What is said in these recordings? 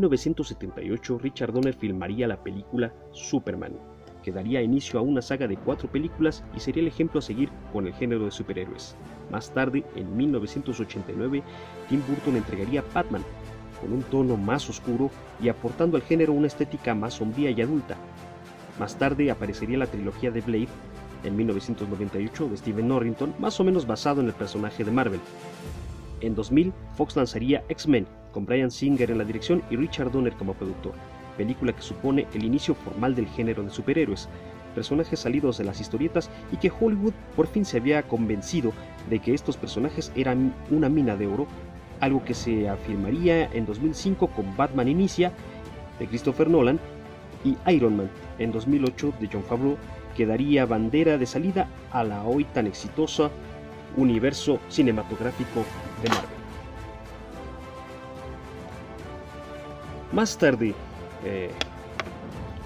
1978 Richard Donner filmaría la película Superman, que daría inicio a una saga de 4 películas y sería el ejemplo a seguir con el género de superhéroes. Más tarde, en 1989, Tim Burton entregaría Batman, con un tono más oscuro y aportando al género una estética más sombría y adulta. Más tarde aparecería la trilogía de Blade, en 1998, de Stephen Norrington, más o menos basado en el personaje de Marvel. En 2000, Fox lanzaría X-Men, con Bryan Singer en la dirección y Richard Donner como productor, película que supone el inicio formal del género de superhéroes, personajes salidos de las historietas y que Hollywood por fin se había convencido de que estos personajes eran una mina de oro, algo que se afirmaría en 2005 con Batman Inicia, de Christopher Nolan, y Iron Man, en 2008, de Jon Favreau, que daría bandera de salida a la hoy tan exitosa universo cinematográfico de Marvel. Más tarde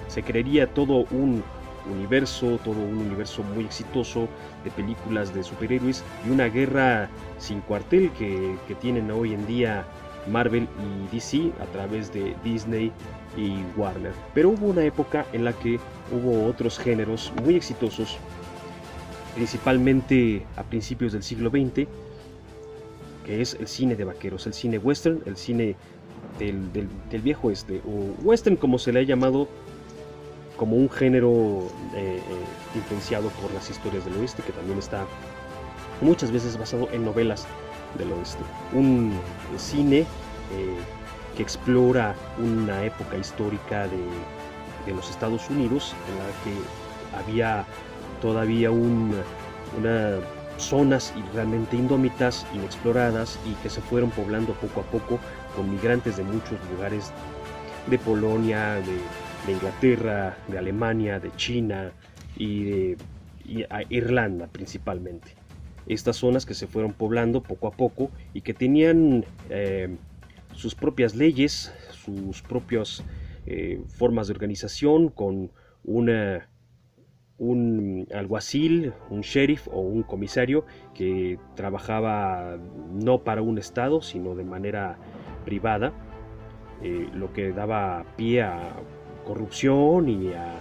se crearía todo un universo muy exitoso de películas de superhéroes y una guerra sin cuartel que tienen hoy en día Marvel y DC a través de Disney y Warner. Pero hubo una época en la que hubo otros géneros muy exitosos, principalmente a principios del siglo XX, que es el cine de vaqueros, el cine western, el cine del viejo oeste, o western como se le ha llamado, como un género influenciado por las historias del oeste, que también está muchas veces basado en novelas del oeste. Un cine que explora una época histórica de los Estados Unidos en la que había todavía unas zonas realmente indómitas, inexploradas, y que se fueron poblando poco a poco con migrantes de muchos lugares, de Polonia, de Inglaterra, de Alemania, de China y a Irlanda principalmente. Estas zonas que se fueron poblando poco a poco y que tenían sus propias leyes, sus propias formas de organización, con un alguacil, un sheriff o un comisario que trabajaba no para un estado, sino de manera privada, lo que daba pie a corrupción y a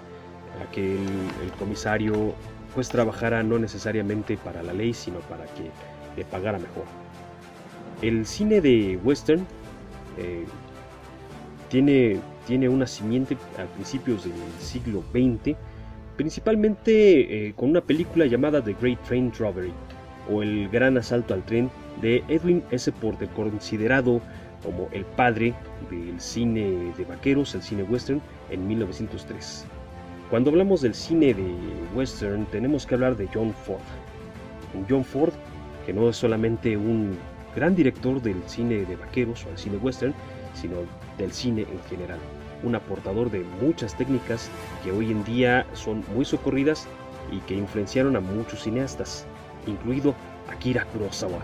que el comisario pues trabajara no necesariamente para la ley, sino para que le pagara mejor. El cine de western tiene un nacimiento a principios del siglo XX, principalmente con una película llamada The Great Train Robbery, o El Gran Asalto al Tren, de Edwin S. Porter, considerado como el padre del cine de vaqueros, el cine western, en 1903. Cuando hablamos del cine de western, tenemos que hablar de John Ford. John Ford, que no es solamente un gran director del cine de vaqueros o del cine western, sino del cine en general. Un aportador de muchas técnicas que hoy en día son muy socorridas y que influenciaron a muchos cineastas, incluido Akira Kurosawa.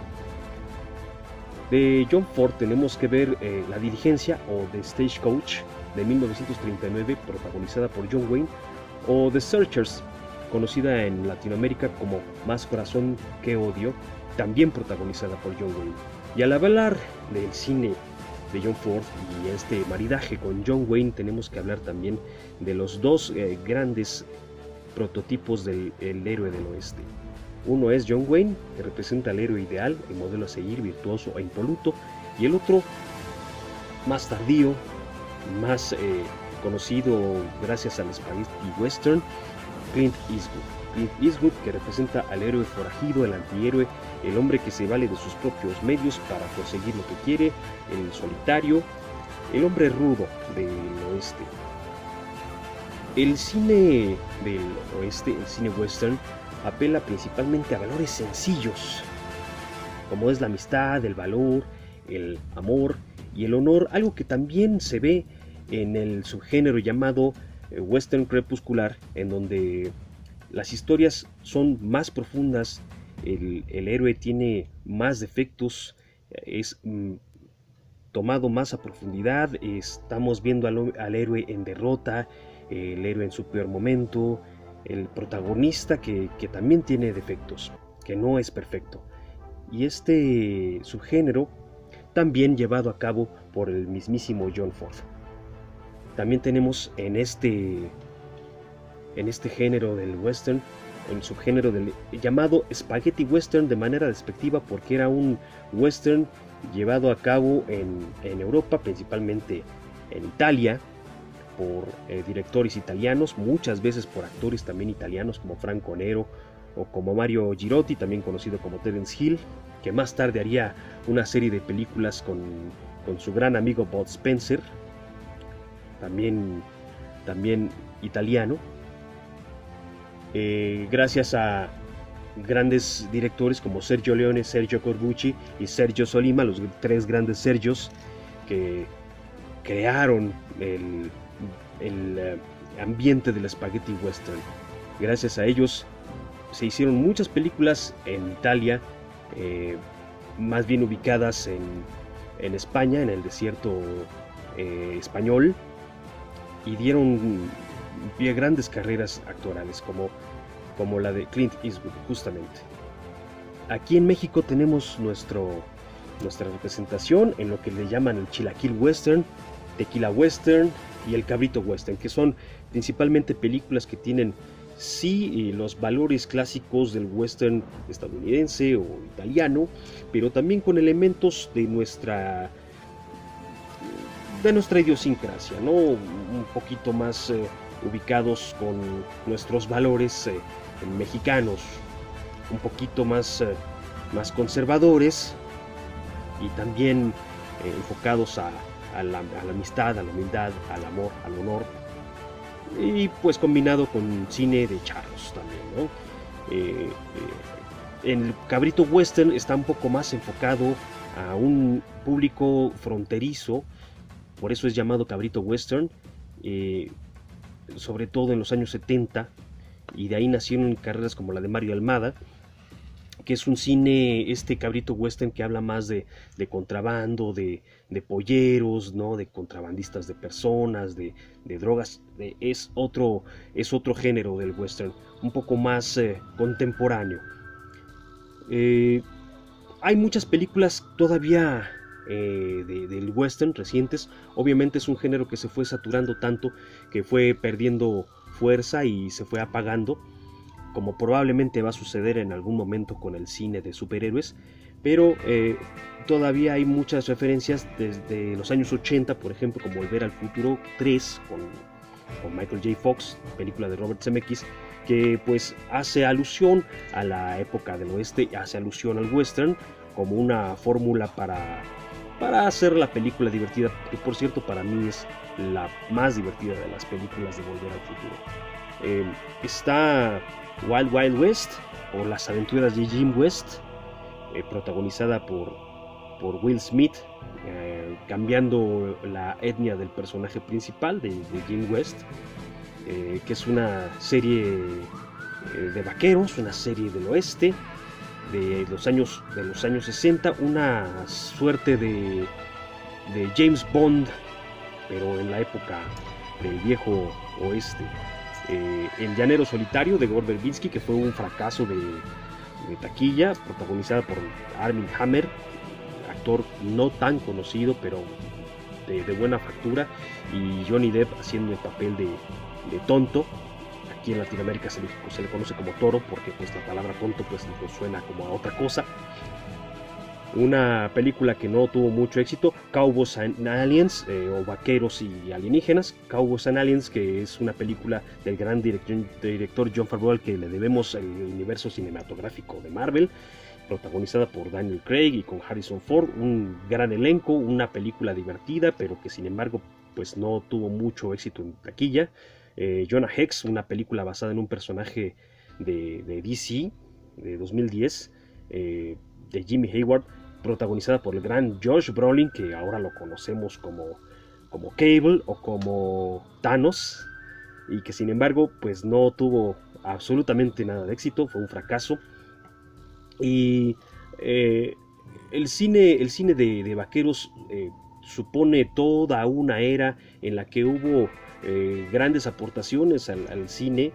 De John Ford tenemos que ver La Diligencia o The Stagecoach de 1939, protagonizada por John Wayne, o The Searchers, conocida en Latinoamérica como Más Corazón que Odio, también protagonizada por John Wayne. Y al hablar del cine de John Ford y este maridaje con John Wayne, tenemos que hablar también de los dos grandes prototipos del héroe del oeste. Uno es John Wayne, que representa al héroe ideal, el modelo a seguir, virtuoso e impoluto, y el otro, más tardío, más conocido gracias al spaghetti western, Clint Eastwood. Clint Eastwood, que representa al héroe forajido, el antihéroe, el hombre que se vale de sus propios medios para conseguir lo que quiere, el solitario, el hombre rudo del oeste. El cine del oeste, el cine western, apela principalmente a valores sencillos, como es la amistad, el valor, el amor y el honor, algo que también se ve en el subgénero llamado western crepuscular, en donde las historias son más profundas, el héroe tiene más defectos, es tomado más a profundidad, estamos viendo al héroe en derrota, el héroe en su peor momento, el protagonista que también tiene defectos, que no es perfecto. Y este subgénero también llevado a cabo por el mismísimo John Ford. También tenemos en este género del western, en el subgénero del llamado spaghetti western de manera despectiva, porque era un western llevado a cabo en Europa, principalmente en Italia, por directores italianos, muchas veces por actores también italianos como Franco Nero o como Mario Girotti, también conocido como Terence Hill, que más tarde haría una serie de películas con su gran amigo Bud Spencer, también italiano. Gracias a grandes directores como Sergio Leone, Sergio Corbucci y Sergio Solima, los tres grandes Sergios que crearon el ambiente del spaghetti western. Gracias a ellos se hicieron muchas películas en Italia, más bien ubicadas en España, en el desierto español, y dieron pie a grandes carreras actorales como la de Clint Eastwood, justamente. Aquí en México tenemos nuestra representación en lo que le llaman el chilaquil western, tequila western y el cabrito western, que son principalmente películas que tienen los valores clásicos del western estadounidense o italiano, pero también con elementos de nuestra idiosincrasia, ¿no? Un poquito más ubicados con nuestros valores mexicanos, un poquito más conservadores, y también enfocados a la amistad, a la humildad, al amor, al honor, y pues combinado con cine de charros también, ¿no? El cabrito western está un poco más enfocado a un público fronterizo, por eso es llamado cabrito western, sobre todo en los años 70, y de ahí nacieron carreras como la de Mario Almada, que es un cine, cabrito western, que habla más de contrabando, de polleros, ¿no? De contrabandistas de personas, de drogas. Es otro género del western, un poco más contemporáneo. Hay muchas películas todavía del western recientes. Obviamente es un género que se fue saturando tanto que fue perdiendo fuerza y se fue apagando, como probablemente va a suceder en algún momento con el cine de superhéroes, pero todavía hay muchas referencias desde los años 80, por ejemplo, como Volver al Futuro 3 con Michael J. Fox, película de Robert Zemeckis, que pues hace alusión a la época del oeste, hace alusión al western como una fórmula para hacer la película divertida, que por cierto para mí es la más divertida de las películas de Volver al Futuro. Está Wild Wild West, o Las aventuras de Jim West, protagonizada por Will Smith, cambiando la etnia del personaje principal de Jim West, que es una serie de vaqueros, una serie del oeste de los años 60, una suerte de James Bond, pero en la época del viejo oeste. El Llanero Solitario de Gore Verbinski, que fue un fracaso de taquilla, protagonizada por Armie Hammer, actor no tan conocido pero de buena factura, y Johnny Depp haciendo el papel de tonto. Aquí en Latinoamérica se le conoce como toro, porque pues la palabra tonto pues nos suena como a otra cosa. Una película que no tuvo mucho éxito, Cowboys and Aliens, o Vaqueros y Alienígenas. Cowboys and Aliens, que es una película del gran director Jon Favreau, al que le debemos el universo cinematográfico de Marvel, protagonizada por Daniel Craig y con Harrison Ford. Un gran elenco, una película divertida, pero que sin embargo pues no tuvo mucho éxito en taquilla. Jonah Hex, una película basada en un personaje de DC de 2010, de Jimmy Hayward, protagonizada por el gran Josh Brolin, que ahora lo conocemos como Cable o como Thanos, y que sin embargo pues no tuvo absolutamente nada de éxito, fue un fracaso. Y el cine de vaqueros supone toda una era en la que hubo grandes aportaciones al cine,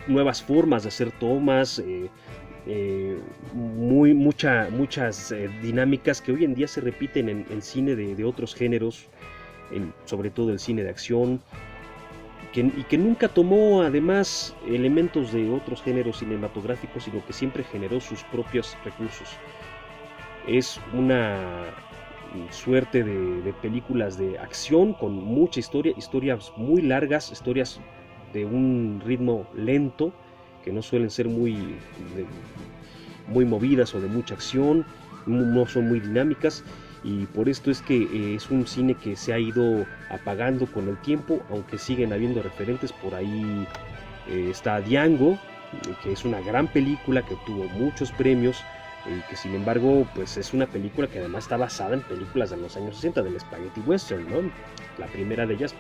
nuevas formas de hacer tomas, muchas dinámicas que hoy en día se repiten en cine de otros géneros, sobre todo el cine de acción, y que nunca tomó además elementos de otros géneros cinematográficos, sino que siempre generó sus propios recursos. Es una suerte de películas de acción con mucha historia, historias muy largas, historias de un ritmo lento, que no suelen ser muy movidas o de mucha acción, no son muy dinámicas, y por esto es que es un cine que se ha ido apagando con el tiempo, aunque siguen habiendo referentes. Por ahí está Django, que es una gran película que obtuvo muchos premios, y que sin embargo pues es una película que además está basada en películas de los años 60 del Spaghetti Western, ¿no? La primera de ellas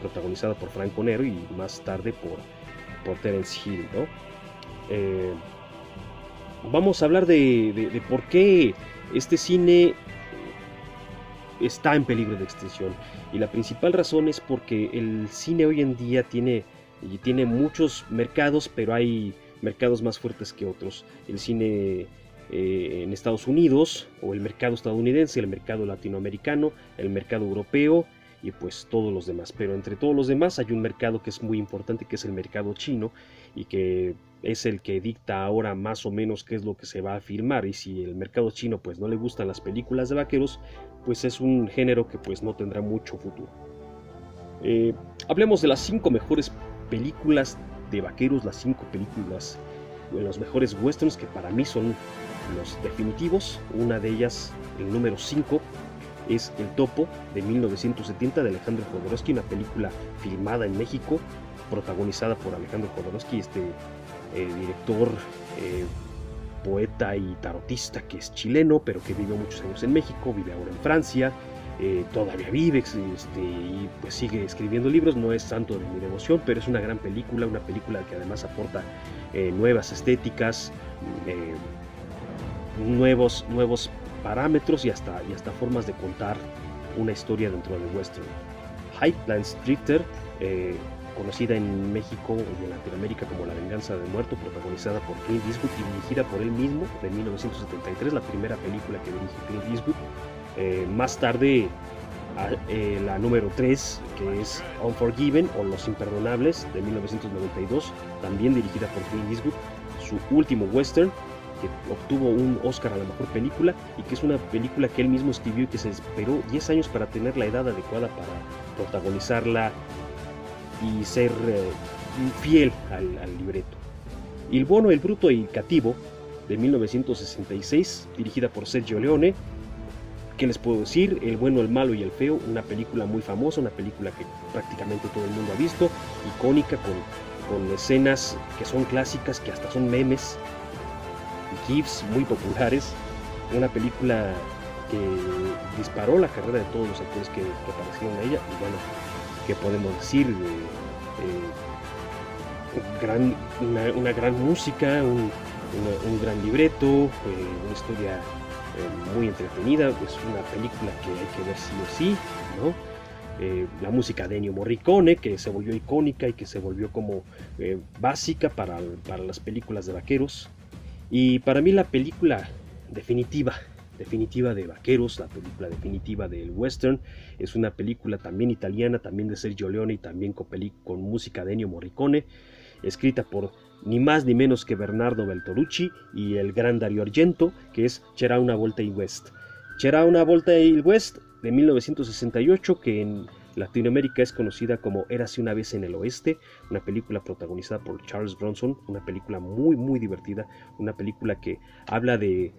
protagonizada por Franco Nero y más tarde por Terence Hill, ¿no? Vamos a hablar de por qué este cine está en peligro de extinción, y la principal razón es porque el cine hoy en día tiene muchos mercados, pero hay mercados más fuertes que otros. El cine en Estados Unidos, o el mercado estadounidense, el mercado latinoamericano, el mercado europeo y pues todos los demás. Pero entre todos los demás hay un mercado que es muy importante, que es el mercado chino, y que es el que dicta ahora más o menos qué es lo que se va a filmar. Y si el mercado chino pues no le gustan las películas de vaqueros, pues es un género que pues no tendrá mucho futuro. Hablemos de las 5 mejores películas de vaqueros, las 5 películas, los mejores westerns, que para mí son los definitivos. Una de ellas, el número 5, es El Topo, de 1970, de Alejandro Jodorowsky, una película filmada en México, protagonizada por Alejandro Jodorowsky, director, poeta y tarotista, que es chileno, pero que vivió muchos años en México, vive ahora en Francia, todavía vive, y pues sigue escribiendo libros. No es santo de mi devoción, pero es una gran película, una película que además aporta nuevas estéticas, nuevos parámetros y hasta formas de contar una historia dentro del western. Highlands Drifter, conocida en México y en Latinoamérica como La Venganza del Muerto, protagonizada por Clint Eastwood y dirigida por él mismo, de 1973, la primera película que dirige Clint Eastwood. Más tarde, la número 3, que es Unforgiven, o Los Imperdonables, de 1992, también dirigida por Clint Eastwood, su último western, que obtuvo un Oscar a la mejor película, y que es una película que él mismo escribió y que se esperó 10 años para tener la edad adecuada para protagonizarla y ser fiel al libreto. El Bueno, el Bruto y el Cativo, de 1966, dirigida por Sergio Leone. ¿Qué les puedo decir? El Bueno, el Malo y el Feo, una película muy famosa, una película que prácticamente todo el mundo ha visto, icónica, con escenas que son clásicas, que hasta son memes, GIFs muy populares. Una película que disparó la carrera de todos los actores que aparecieron en ella. Y bueno, ¿qué podemos decir? Una gran música, un gran libreto, una historia muy entretenida. Es una película que hay que ver sí o sí, ¿no? La música de Ennio Morricone, que se volvió icónica y que se volvió como básica para las películas de vaqueros. Y para mí la película definitiva de vaqueros, la película definitiva del western, es una película también italiana, también de Sergio Leone y también con música de Ennio Morricone, escrita por ni más ni menos que Bernardo Bertolucci y el gran Dario Argento, que es C'era una volta in West. C'era una volta in West, de 1968, que en Latinoamérica es conocida como Érase una vez en el oeste, una película protagonizada por Charles Bronson, una película muy muy divertida, una película que habla de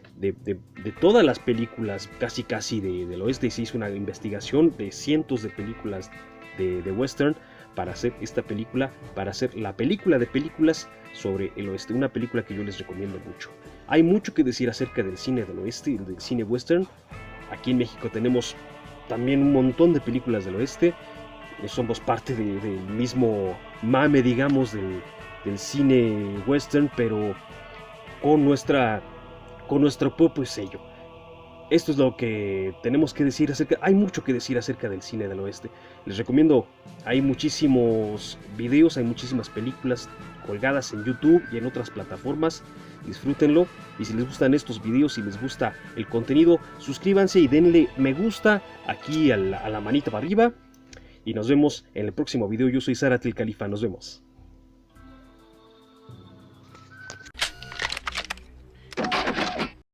todas las películas casi del oeste, y se hizo una investigación de cientos de películas de western para hacer esta película, para hacer la película de películas sobre el oeste, una película que yo les recomiendo mucho. Hay mucho que decir acerca del cine del oeste y del cine western. Aquí en México tenemos también un montón de películas del oeste. Somos parte del mismo mame, digamos, del cine western, pero con nuestro propio sello. Esto es lo que tenemos que decir hay mucho que decir acerca del cine del oeste. Les recomiendo, hay muchísimos videos, hay muchísimas películas colgadas en YouTube y en otras plataformas. Disfrútenlo, y si les gustan estos videos, si les gusta el contenido, suscríbanse y denle me gusta aquí a la manita para arriba. Y nos vemos en el próximo video. Yo soy Zaratil Khalifa, nos vemos.